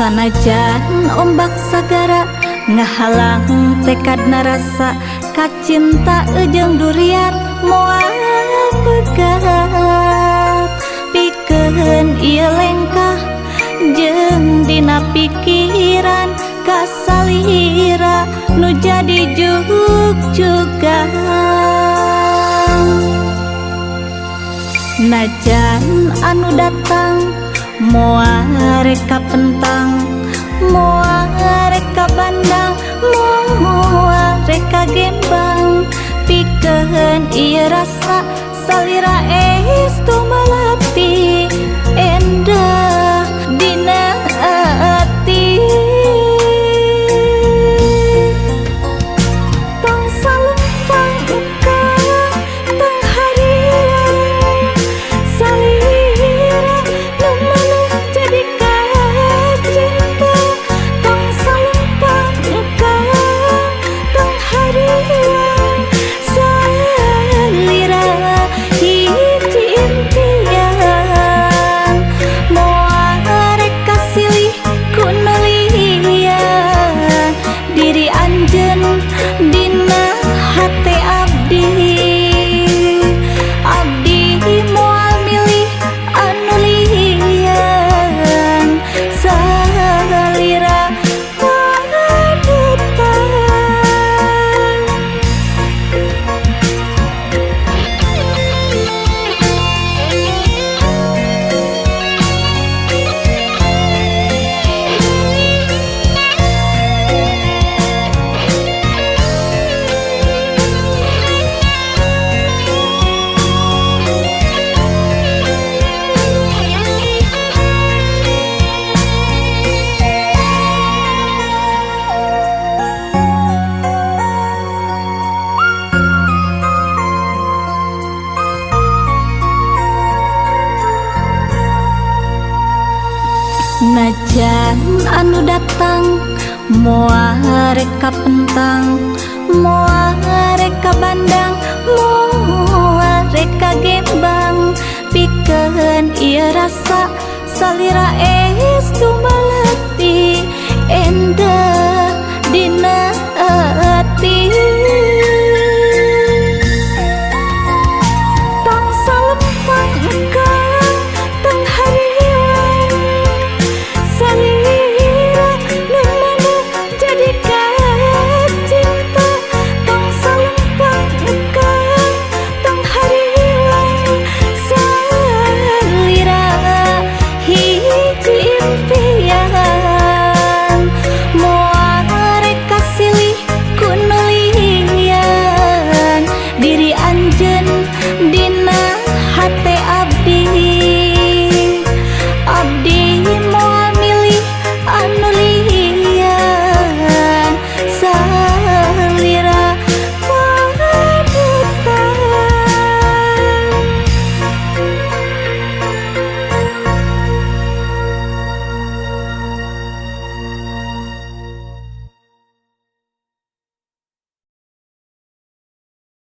Sanajan ombak sagara ngahalang tekad narasa kacinta ujung duriat moal pegat pikeun ieu lengkah jeung dina pikiran kasalira nu jadi juga najan anu datang moal reka pentang moal reka bandang moal reka gembang pikeun ieu rasa salira estu melati endah dina ati tong salumpang uka tong harian salira nu maneh jadi kacinta tong salumpang uka tong harian salira hiji impian moal reka silih ku nulian diri anjeun dina hate abdi moal milih anu lian salira panutan. Najan anu datang moal reka pentang moal reka bandang moal reka gembang pikeun ieu rasa salira estu melati endah